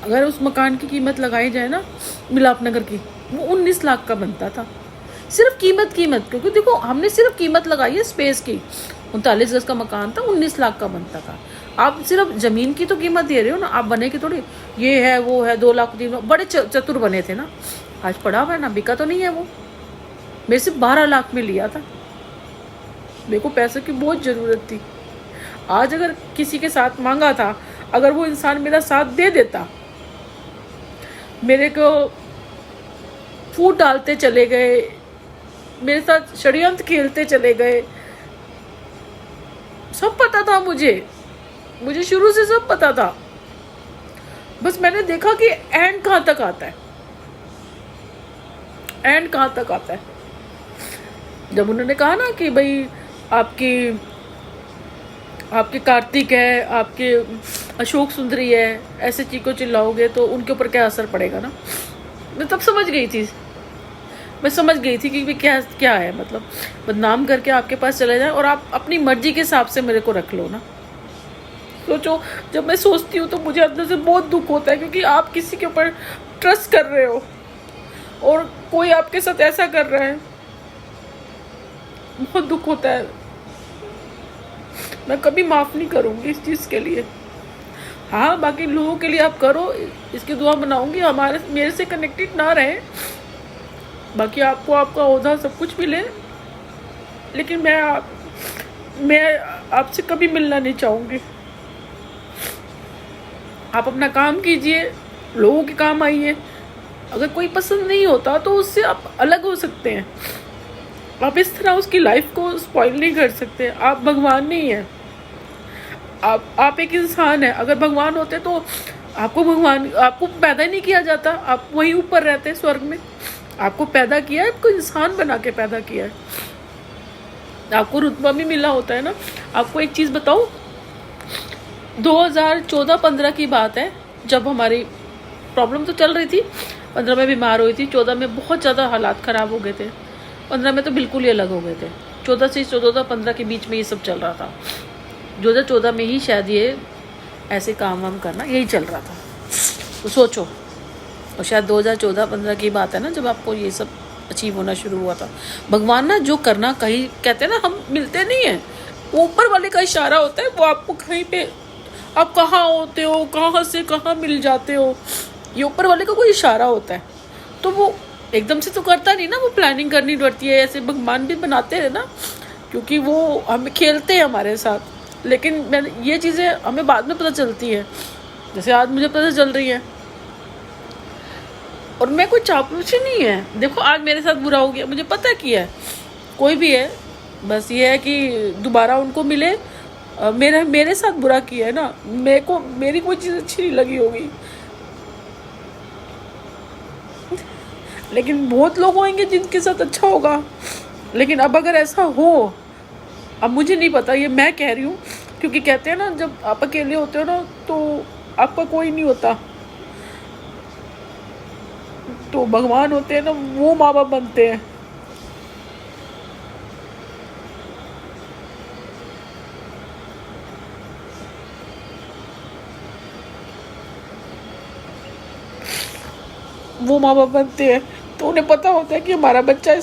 अगर उस मकान की कीमत लगाई जाए ना मिलाप नगर की, वो 19 लाख का बनता था। सिर्फ कीमत, क्योंकि देखो हमने सिर्फ कीमत लगाई है स्पेस की। 39 गज का मकान था, 19 लाख का बनता था। आप सिर्फ जमीन की तो कीमत दे रहे हो ना, आप बने की थोड़ी ये है वो है 2 लाख 3 लाख। बड़े चतुर बने थे ना, आज पड़ा हुआ है ना, बिका तो नहीं है वो। मेरे से 12 लाख में लिया था, मेरे को पैसे की बहुत ज़रूरत थी। आज अगर किसी के साथ मांगा था, अगर वो इंसान मेरा साथ दे देता, मेरे को फूट डालते चले गए, मेरे साथ षड्यंत्र खेलते चले गए, सब पता था मुझे शुरू से सब पता था। बस मैंने देखा कि एंड कहाँ तक आता है, एंड कहाँ तक आता है। जब उन्होंने कहा ना कि भाई आपके कार्तिक है, आपके अशोक सुंदरी है, ऐसे चीखो चिल्लाओगे तो उनके ऊपर क्या असर पड़ेगा ना, मैं तब समझ गई थी। मैं समझ गई थी कि क्या क्या है, मतलब बदनाम करके आपके पास चले जाए और आप अपनी मर्जी के हिसाब से मेरे को रख लो ना। सोचो, जब मैं सोचती हूँ तो मुझे अंदर से बहुत दुख होता है, क्योंकि आप किसी के ऊपर ट्रस्ट कर रहे हो और कोई आपके साथ ऐसा कर रहा है, बहुत दुख होता है। मैं कभी माफ़ नहीं करूँगी इस चीज़ के लिए। हाँ, बाकी लोगों के लिए आप करो, इसकी दुआ बनाऊँगी मेरे से कनेक्टेड ना रहे, बाकी आपको आपका ओहदा सब कुछ मिले, लेकिन मैं आपसे कभी मिलना नहीं चाहूँगी। आप अपना काम कीजिए, लोगों के काम आइए। अगर कोई पसंद नहीं होता तो उससे आप अलग हो सकते हैं, आप इस तरह उसकी लाइफ को स्पॉइल नहीं कर सकते। आप भगवान नहीं हैं, आप एक इंसान है। अगर भगवान होते तो आपको पैदा ही नहीं किया जाता, आप वहीं ऊपर रहते स्वर्ग में। आपको पैदा किया है, आपको इंसान बना के पैदा किया है, आपको रुतबा भी मिला होता है ना। आपको एक चीज़ बताऊं, 2014-15 की बात है, जब हमारी प्रॉब्लम तो चल रही थी। 15 में बीमार हुई थी, 14 में बहुत ज़्यादा हालात ख़राब हो गए थे, 15 में तो बिल्कुल ही अलग हो गए थे। 14 के बीच में ये सब चल रहा था। 2014 में ही शायद ये ऐसे काम वाम करना यही चल रहा था। तो सोचो, और शायद 2014-15 की बात है ना, जब आपको ये सब अचीव होना शुरू हुआ था। भगवान ना जो करना, कहीं कहते हैं ना हम मिलते नहीं हैं, ऊपर वाले का इशारा होता है, वो आपको कहीं पे आप कहाँ होते हो, कहाँ से कहाँ मिल जाते हो, ये ऊपर वाले का कोई इशारा होता है। तो वो एकदम से तो करता नहीं ना, वो प्लानिंग करनी पड़ती है। ऐसे भगवान भी बनाते हैं ना, क्योंकि वो हमें खेलते हैं हमारे साथ। लेकिन मैंने ये चीज़ें हमें बाद में पता चलती है, जैसे आज मुझे पता चल रही है। और मैं कोई चापलूसी नहीं है। देखो, आज मेरे साथ बुरा हो गया, मुझे पता किया है, कोई भी है, बस ये है कि दोबारा उनको मिले। मेरे साथ बुरा किया है ना, मेरी कोई चीज़ अच्छी नहीं लगी होगी, लेकिन बहुत लोग होंगे जिनके साथ अच्छा होगा। लेकिन अब अगर ऐसा हो, अब मुझे नहीं पता, ये मैं कह रही हूँ, क्योंकि कहते हैं ना जब आप अकेले होते हो ना तो आपका कोई नहीं होता, तो भगवान होते हैं ना, वो माँ बाप बनते हैं। वो माँ बाप बनते हैं तो उन्हें पता होता है कि हमारा बच्चा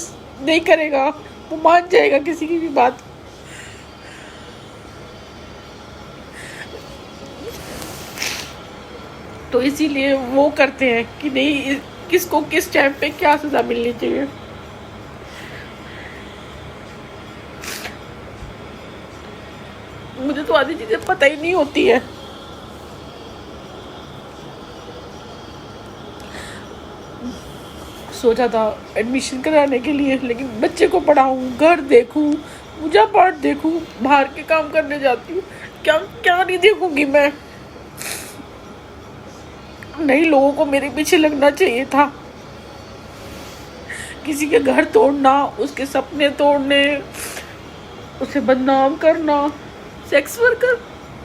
नहीं करेगा, वो मान जाएगा किसी की भी बात। तो इसीलिए वो करते हैं कि नहीं, किसको किस टाइम पे क्या सजा मिलनी चाहिए। मुझे तो आधी चीजें पता ही नहीं होती है। सोचा था एडमिशन कराने के लिए, लेकिन बच्चे को पढ़ाऊँ, घर देखूँ, पूजा पाठ देखूँ, बाहर के काम करने जाती हूँ, क्या क्या नहीं देखूंगी मैं। नहीं, लोगों को मेरे पीछे लगना चाहिए था, किसी के घर तोड़ना, उसके सपने तोड़ने, उसे बदनाम करना, सेक्स वर्कर,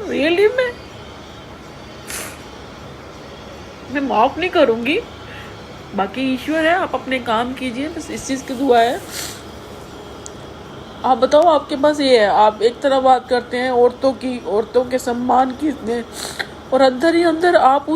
रियली मैं माफ नहीं करूंगी। बाकी ईश्वर है, आप अपने काम कीजिए, बस इस चीज़ की दुआ है। आप बताओ, आपके पास ये है, आप एक तरह बात करते हैं औरतों के सम्मान की, और अंदर ही अंदर आप